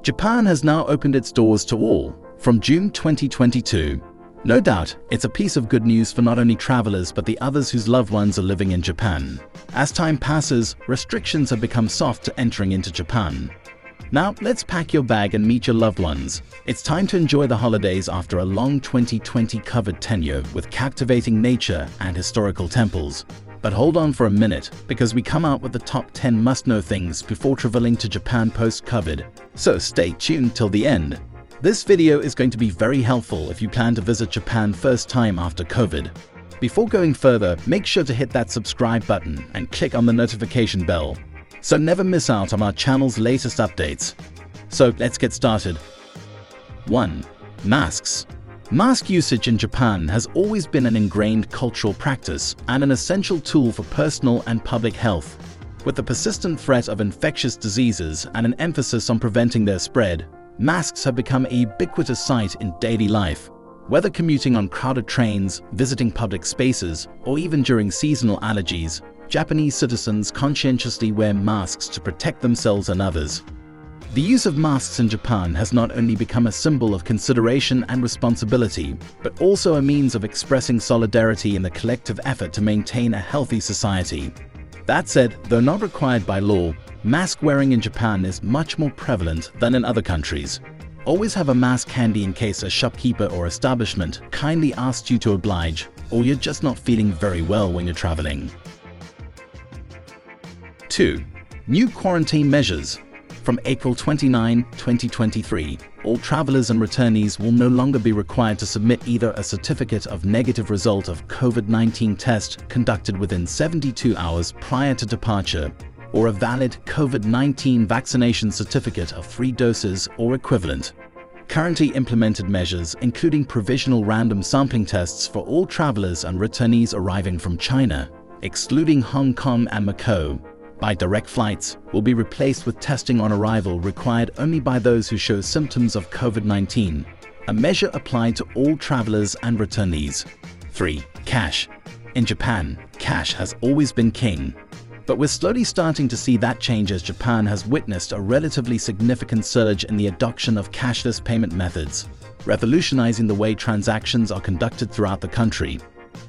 Japan has now opened its doors to all from June 2022. No doubt, it's a piece of good news for not only travelers but the others whose loved ones are living in Japan. As time passes, restrictions have become soft to entering into Japan. Now, let's pack your bag and meet your loved ones. It's time to enjoy the holidays after a long 2020 covered tenure with captivating nature and historical temples. But hold on for a minute, because we come out with the top 10 must-know things before traveling to Japan post-COVID. So stay tuned till the end. This video is going to be very helpful if you plan to visit Japan first time after COVID. Before going further, make sure to hit that subscribe button and click on the notification bell, so never miss out on our channel's latest updates. So let's get started. 1. Masks. Mask usage in Japan has always been an ingrained cultural practice and an essential tool for personal and public health. With the persistent threat of infectious diseases and an emphasis on preventing their spread, masks have become a ubiquitous sight in daily life. Whether commuting on crowded trains, visiting public spaces, or even during seasonal allergies, Japanese citizens conscientiously wear masks to protect themselves and others. The use of masks in Japan has not only become a symbol of consideration and responsibility, but also a means of expressing solidarity in the collective effort to maintain a healthy society. That said, though not required by law, mask wearing in Japan is much more prevalent than in other countries. Always have a mask handy in case a shopkeeper or establishment kindly asks you to oblige, or you're just not feeling very well when you're traveling. 2. New quarantine measures. From April 29, 2023, all travelers and returnees will no longer be required to submit either a certificate of negative result of COVID-19 test conducted within 72 hours prior to departure, or a valid COVID-19 vaccination certificate of 3 doses or equivalent. Currently implemented measures, including provisional random sampling tests for all travelers and returnees arriving from China, excluding Hong Kong and Macau, by direct flights, will be replaced with testing on arrival required only by those who show symptoms of COVID-19, a measure applied to all travelers and returnees. 3. Cash. In Japan, cash has always been king. But we're slowly starting to see that change as Japan has witnessed a relatively significant surge in the adoption of cashless payment methods, revolutionizing the way transactions are conducted throughout the country.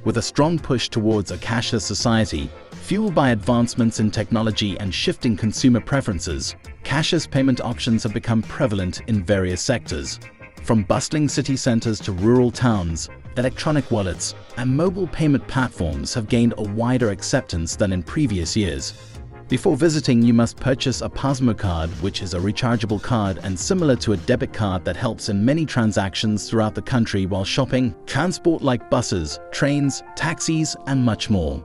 With a strong push towards a cashless society, fueled by advancements in technology and shifting consumer preferences, cashless payment options have become prevalent in various sectors. From bustling city centers to rural towns, electronic wallets and mobile payment platforms have gained a wider acceptance than in previous years. Before visiting, you must purchase a Pasmo card, which is a rechargeable card and similar to a debit card that helps in many transactions throughout the country while shopping, transport like buses, trains, taxis, and much more.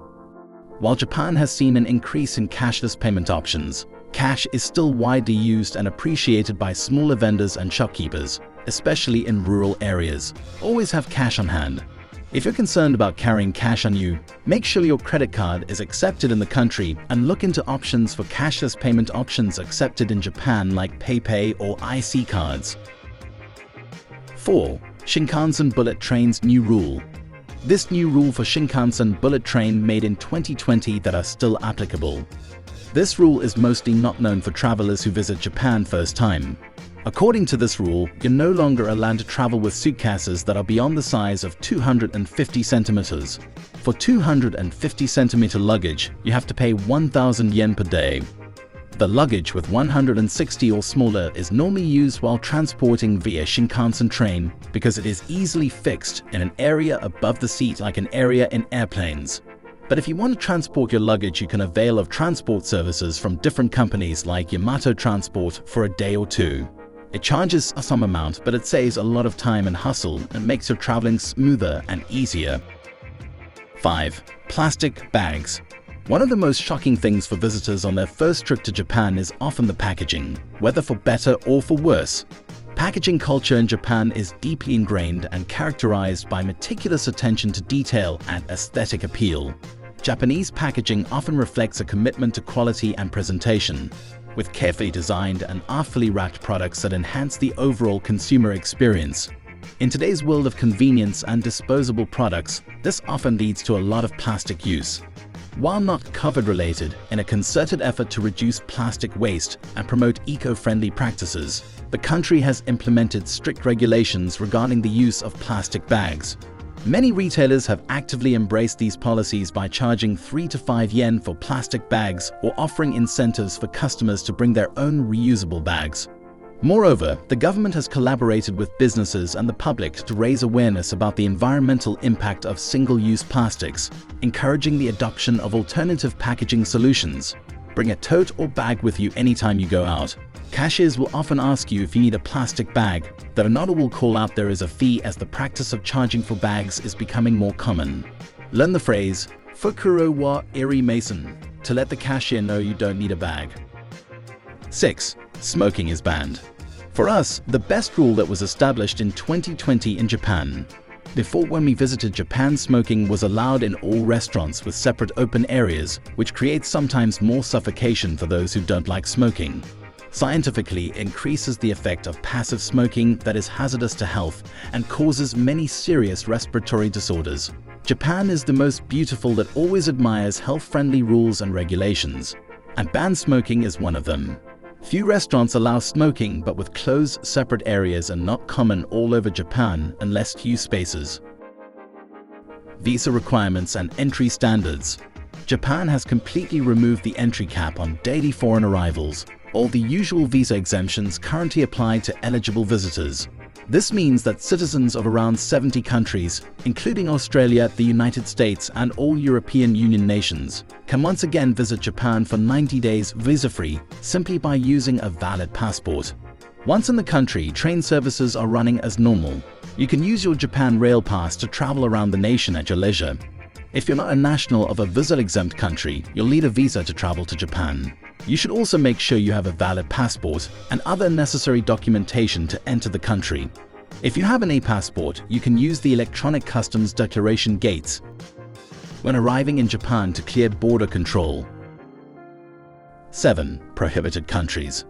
While Japan has seen an increase in cashless payment options, cash is still widely used and appreciated by smaller vendors and shopkeepers, especially in rural areas. Always have cash on hand. If you're concerned about carrying cash on you, make sure your credit card is accepted in the country and look into options for cashless payment options accepted in Japan like PayPay or IC cards. 4. Shinkansen bullet train's new rule. This new rule for Shinkansen bullet train made in 2020 that are still applicable. This rule is mostly not known for travelers who visit Japan first time. According to this rule, you're no longer allowed to travel with suitcases that are beyond the size of 250 centimeters. For 250 centimeter luggage, you have to pay 1,000 yen per day. The luggage with 160 or smaller is normally used while transporting via Shinkansen train because it is easily fixed in an area above the seat like an area in airplanes. But if you want to transport your luggage, you can avail of transport services from different companies like Yamato Transport for a day or two. It charges some amount, but it saves a lot of time and hustle and makes your traveling smoother and easier. 5. Plastic bags. One of the most shocking things for visitors on their first trip to Japan is often the packaging, whether for better or for worse. Packaging culture in Japan is deeply ingrained and characterized by meticulous attention to detail and aesthetic appeal. Japanese packaging often reflects a commitment to quality and presentation, with carefully designed and artfully wrapped products that enhance the overall consumer experience. In today's world of convenience and disposable products, this often leads to a lot of plastic use. While not COVID-related, in a concerted effort to reduce plastic waste and promote eco-friendly practices, the country has implemented strict regulations regarding the use of plastic bags. Many retailers have actively embraced these policies by charging 3 to 5 yen for plastic bags or offering incentives for customers to bring their own reusable bags. Moreover, the government has collaborated with businesses and the public to raise awareness about the environmental impact of single-use plastics, encouraging the adoption of alternative packaging solutions. Bring a tote or bag with you anytime you go out. Cashiers will often ask you if you need a plastic bag, though not all will call out there is a fee, as the practice of charging for bags is becoming more common. Learn the phrase, "Fukuro wa irimasen," to let the cashier know you don't need a bag. 6. Smoking is banned. For us, the best rule that was established in 2020 in Japan. Before, when we visited Japan, smoking was allowed in all restaurants with separate open areas, which creates sometimes more suffocation for those who don't like smoking. Scientifically, it increases the effect of passive smoking that is hazardous to health and causes many serious respiratory disorders. Japan is the most beautiful that always admires health-friendly rules and regulations, and ban smoking is one of them. Few restaurants allow smoking, but with closed separate areas and not common all over Japan unless queue spaces. Visa requirements and entry standards. Japan has completely removed the entry cap on daily foreign arrivals. All the usual visa exemptions currently apply to eligible visitors. This means that citizens of around 70 countries, including Australia, the United States, and all European Union nations, can once again visit Japan for 90 days visa-free simply by using a valid passport. Once in the country, train services are running as normal. You can use your Japan Rail Pass to travel around the nation at your leisure. If you're not a national of a visa-exempt country, you'll need a visa to travel to Japan. You should also make sure you have a valid passport and other necessary documentation to enter the country. If you have an e-passport, you can use the electronic customs declaration gates when arriving in Japan to clear border control. 7. Prohibited countries.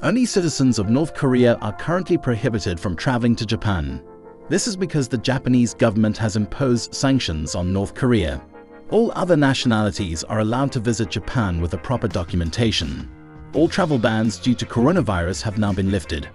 Only citizens of North Korea are currently prohibited from traveling to Japan. This is because the Japanese government has imposed sanctions on North Korea. All other nationalities are allowed to visit Japan with a proper documentation. All travel bans due to coronavirus have now been lifted.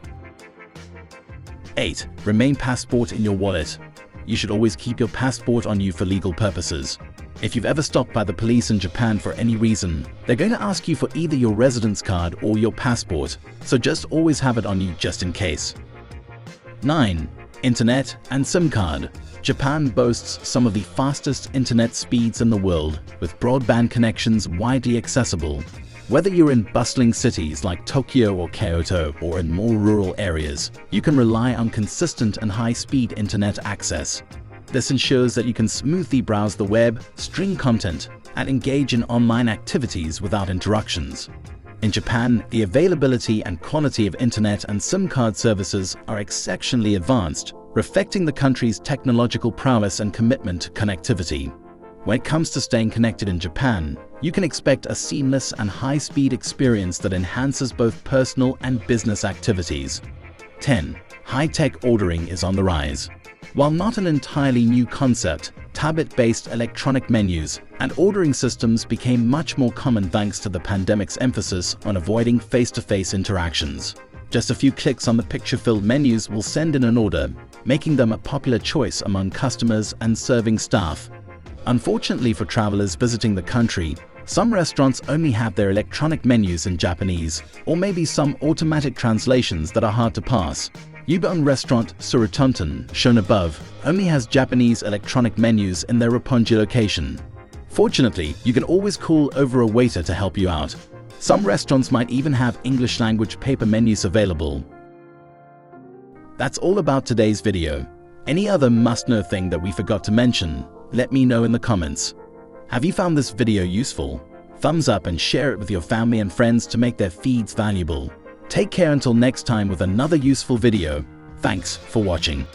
8. Remain passport in your wallet. You should always keep your passport on you for legal purposes. If you've ever stopped by the police in Japan for any reason, they're going to ask you for either your residence card or your passport, so just always have it on you just in case. 9. Internet and SIM card. Japan boasts some of the fastest internet speeds in the world, with broadband connections widely accessible. Whether you're in bustling cities like Tokyo or Kyoto or in more rural areas, you can rely on consistent and high-speed internet access. This ensures that you can smoothly browse the web, stream content, and engage in online activities without interruptions. In Japan, the availability and quality of internet and SIM card services are exceptionally advanced, reflecting the country's technological prowess and commitment to connectivity. When it comes to staying connected in Japan, you can expect a seamless and high-speed experience that enhances both personal and business activities. 10. High-tech ordering is on the rise. While not an entirely new concept, tablet-based electronic menus and ordering systems became much more common thanks to the pandemic's emphasis on avoiding face-to-face interactions. Just a few clicks on the picture-filled menus will send in an order, making them a popular choice among customers and serving staff. Unfortunately for travelers visiting the country, some restaurants only have their electronic menus in Japanese, or maybe some automatic translations that are hard to pass. Yubon restaurant Surutonton, shown above, only has Japanese electronic menus in their Roppongi location. Fortunately, you can always call over a waiter to help you out. Some restaurants might even have English language paper menus available. That's all about today's video. Any other must-know thing that we forgot to mention, let me know in the comments. Have you found this video useful? Thumbs up and share it with your family and friends to make their feeds valuable. Take care until next time with another useful video. Thanks for watching.